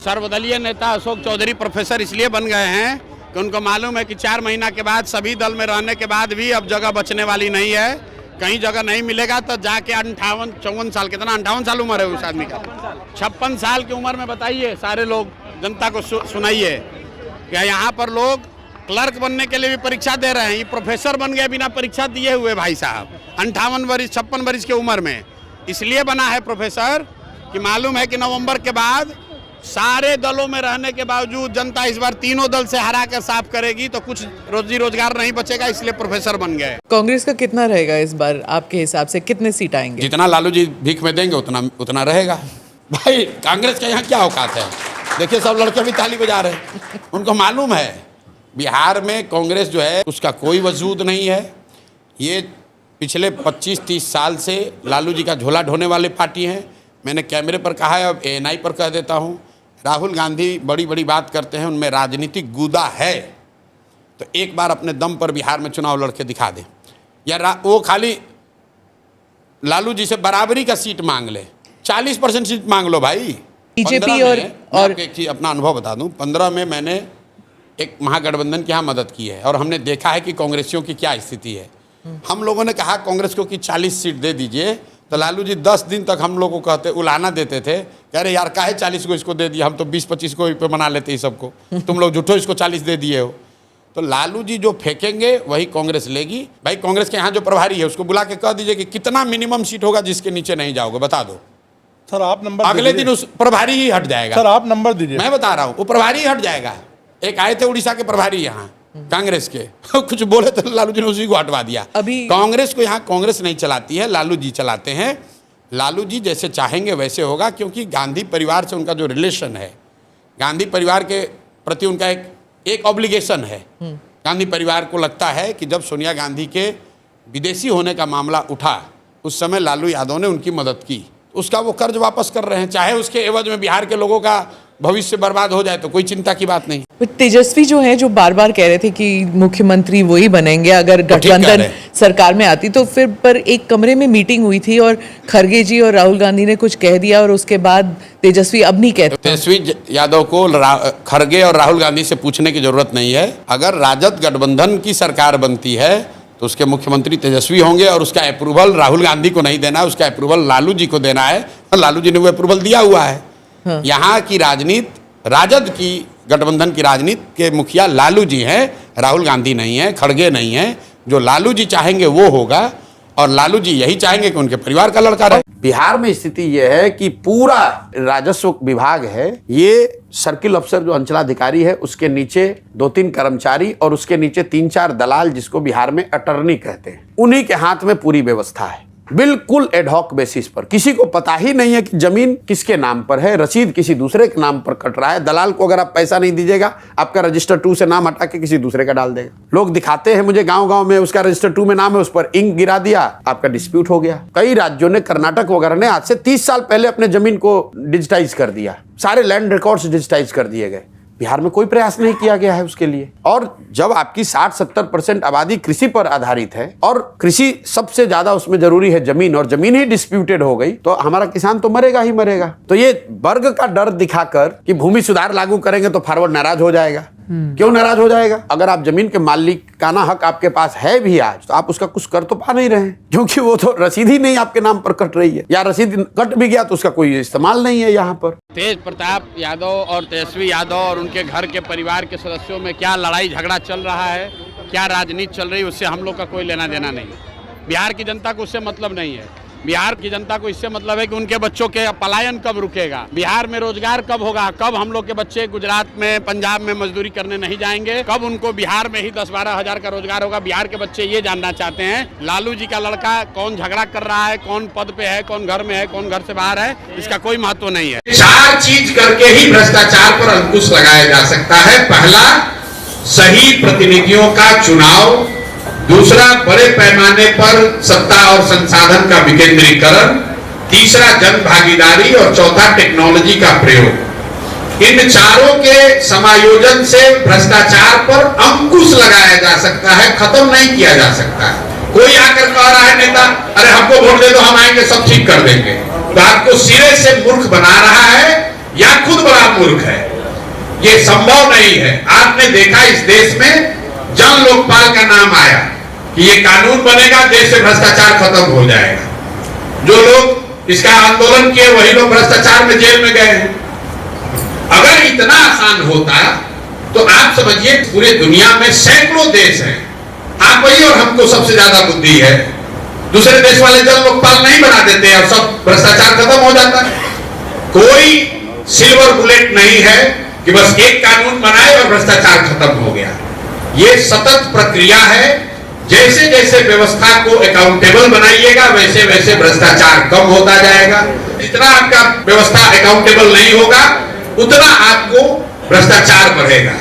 सर्वदलीय नेता अशोक चौधरी प्रोफेसर इसलिए बन गए हैं कि उनको मालूम है कि 4 महीना के बाद सभी दल में रहने के बाद भी अब जगह बचने वाली नहीं है, कहीं जगह नहीं मिलेगा। तो जाके 58-54 साल, कितना 58 साल उम्र है उस आदमी का, 56 साल की उम्र में बताइए, सारे लोग जनता को सुनाइए कि यहाँ पर लोग क्लर्क बनने के लिए भी परीक्षा दे रहे हैं। ये प्रोफेसर बन गए बिना परीक्षा दिए हुए भाई साहब, 58 वर्ष 56 वर्ष की उम्र में। इसलिए बना है प्रोफेसर कि मालूम है कि नवंबर के बाद सारे दलों में रहने के बावजूद जनता इस बार तीनों दल से हरा कर साफ करेगी, तो कुछ रोजी रोजगार नहीं बचेगा, इसलिए प्रोफेसर बन गए। कांग्रेस का कितना रहेगा इस बार आपके हिसाब से, कितने सीट आएंगे? जितना लालू जी भीख में देंगे उतना रहेगा। भाई कांग्रेस के यहाँ क्या औकात है? देखिए सब लड़के भी ताली बजा रहे हैं, उनको मालूम है बिहार में कांग्रेस जो है उसका कोई वजूद नहीं है। ये पिछले 25-30 साल से लालू जी का झोला ढोने वाली पार्टी है। मैंने कैमरे पर कहा है, अब ANI पर कह देता हूँ, राहुल गांधी बड़ी बड़ी बात करते हैं, उनमें राजनीतिक गूदा है, तो एक बार अपने दम पर बिहार में चुनाव लड़के दिखा दे। या वो खाली लालू जी से बराबरी का सीट मांग ले, 40% सीट मांग लो भाई। बीजेपी और एक चीज अपना अनुभव बता दूं, 15 में मैंने एक महागठबंधन की यहाँ मदद की है और हमने देखा है कि कांग्रेसियों की क्या स्थिति है। हम लोगों ने कहा कांग्रेस को कि 40 सीट दे दीजिए, तो लालू जी 10 दिन तक हम लोग को कहते उलाना देते थे, कह रहे यार काहे 40 को इसको दे दिया, हम तो 20-25 को पे बना लेते हैं सबको, तुम लोग झूठो इसको 40 दे दिए हो। तो लालू जी जो फेंकेंगे वही कांग्रेस लेगी। भाई कांग्रेस के यहाँ जो प्रभारी है उसको बुला के कह दीजिए कि कितना मिनिमम सीट होगा जिसके नीचे नहीं जाओगे, बता दो सर। आप नंबर अगले दिन उस प्रभारी ही हट जाएगा। सर आप नंबर दीजिए, मैं बता रहा हूँ वो प्रभारी ही हट जाएगा। एक आए थे उड़ीसा के प्रभारी यहाँ कांग्रेस के, कुछ बोले तो लालू जी ने उसी को हटवा दिया। अभी कांग्रेस को यहाँ कांग्रेस नहीं चलाती है, लालू जी चलाते हैं। लालू जी जैसे चाहेंगे वैसे होगा, क्योंकि गांधी परिवार से उनका जो रिलेशन है, गांधी परिवार के प्रति उनका एक ऑब्लिगेशन है। गांधी परिवार को लगता है कि जब सोनिया गांधी के विदेशी होने का मामला उठा उस समय लालू यादव ने उनकी मदद की, उसका वो कर्ज वापस कर रहे हैं, चाहे उसके एवज में बिहार के लोगों का भविष्य बर्बाद हो जाए तो कोई चिंता की बात नहीं। तेजस्वी जो है, जो बार बार कह रहे थे कि मुख्यमंत्री वही बनेंगे अगर गठबंधन सरकार में आती, तो फिर पर एक कमरे में मीटिंग हुई थी और खरगे जी और राहुल गांधी ने कुछ कह दिया और उसके बाद तेजस्वी अब नहीं कहते। तेजस्वी यादव को खरगे और राहुल गांधी से पूछने की जरूरत नहीं है। अगर राजद गठबंधन की सरकार बनती है तो उसके मुख्यमंत्री तेजस्वी होंगे और उसका अप्रूवल राहुल गांधी को नहीं देना है, उसका अप्रूवल लालू जी को देना है, और लालू जी ने वो अप्रूवल दिया हुआ है। हाँ। यहाँ की राजनीति, राजद की गठबंधन की राजनीति के मुखिया लालू जी हैं, राहुल गांधी नहीं है, खड़गे नहीं है। जो लालू जी चाहेंगे वो होगा, और लालू जी यही चाहेंगे कि उनके परिवार का लड़का रहे। बिहार में स्थिति यह है कि पूरा राजस्व विभाग है, ये सर्किल अफसर जो अंचलाधिकारी है उसके नीचे 2-3 कर्मचारी और उसके नीचे 3-4 दलाल, जिसको बिहार में अटर्नी कहते हैं, उन्हीं के हाथ में पूरी व्यवस्था है, बिल्कुल एडहॉक बेसिस पर। किसी को पता ही नहीं है कि जमीन किसके नाम पर है, रसीद किसी दूसरे के नाम पर कट रहा है। दलाल को अगर आप पैसा नहीं दीजिएगा, आपका रजिस्टर 2 से नाम हटा के किसी दूसरे का डाल देगा। लोग दिखाते हैं मुझे गांव-गांव में उसका रजिस्टर 2 में नाम है, उस पर इंक गिरा दिया, आपका डिस्प्यूट हो गया। कई राज्यों ने, कर्नाटक वगैरह ने आज से 30 साल पहले अपने जमीन को डिजिटाइज कर दिया, सारे लैंड रिकॉर्ड्स डिजिटाइज कर दिए गए। बिहार में कोई प्रयास नहीं किया गया है उसके लिए। और जब आपकी 60-70% आबादी कृषि पर आधारित है और कृषि सबसे ज्यादा उसमें जरूरी है जमीन, और जमीन ही डिस्प्यूटेड हो गई, तो हमारा किसान तो मरेगा ही मरेगा। तो ये वर्ग का डर दिखाकर कि भूमि सुधार लागू करेंगे तो फॉरवर्ड नाराज हो जाएगा। क्यों नाराज हो जाएगा? अगर आप जमीन के मालिकाना हक आपके पास है भी आज, तो आप उसका कुछ कर तो पा नहीं रहे हैं, क्योंकि वो तो रसीद ही नहीं आपके नाम पर कट रही है, या रसीद कट भी गया तो उसका कोई इस्तेमाल नहीं है यहाँ पर। तेज प्रताप यादव और तेजस्वी यादव और उनके घर के परिवार के सदस्यों में क्या लड़ाई झगड़ा चल रहा है, क्या राजनीति चल रही है, उससे हम लोग का कोई लेना देना नहीं है। बिहार की जनता को उससे मतलब नहीं है। बिहार की जनता को इससे मतलब है कि उनके बच्चों के पलायन कब रुकेगा, बिहार में रोजगार कब होगा, कब हम लोग के बच्चे गुजरात में, पंजाब में मजदूरी करने नहीं जाएंगे, कब उनको बिहार में ही 10-12 हजार का रोजगार होगा। बिहार के बच्चे ये जानना चाहते हैं लालू जी का लड़का कौन झगड़ा कर रहा है, कौन पद पे है, कौन घर में है, कौन घर से बाहर है, इसका कोई महत्व नहीं है। 4 चीज करके ही भ्रष्टाचार पर अंकुश लगाया जा सकता है। पहला, सही प्रतिनिधियों का चुनाव, दूसरा, बड़े पैमाने पर सत्ता और संसाधन का विकेंद्रीकरण, तीसरा, जन भागीदारी, और चौथा, टेक्नोलॉजी का प्रयोग। इन चारों के समायोजन से भ्रष्टाचार पर अंकुश लगाया जा सकता है, खत्म नहीं किया जा सकता है। कोई आकर कह रहा है नेता, अरे हमको वोट दे दो, हम आएंगे सब ठीक कर देंगे, तो आपको सिरे से मूर्ख बना रहा है। या खुद बड़ा मूर्ख है। ये संभव नहीं है। आपने देखा इस देश में जन लोकपाल का नाम आया कि ये कानून बनेगा, देश से भ्रष्टाचार खत्म हो जाएगा। जो लोग इसका आंदोलन किए वही लोग भ्रष्टाचार में जेल में गए हैं। अगर इतना आसान होता तो आप समझिए पूरे दुनिया में सैकड़ों देश हैं, आप वही और हमको सबसे ज्यादा बुद्धि है, दूसरे देश वाले जन लोकपाल नहीं बना देते और सब भ्रष्टाचार खत्म हो जाता है। कोई सिल्वर बुलेट नहीं है कि बस एक कानून बनाए और भ्रष्टाचार खत्म हो गया। ये सतत प्रक्रिया है। जैसे जैसे व्यवस्था को अकाउंटेबल बनाइएगा वैसे वैसे भ्रष्टाचार कम होता जाएगा। जितना आपका व्यवस्था अकाउंटेबल नहीं होगा उतना आपको भ्रष्टाचार बढ़ेगा।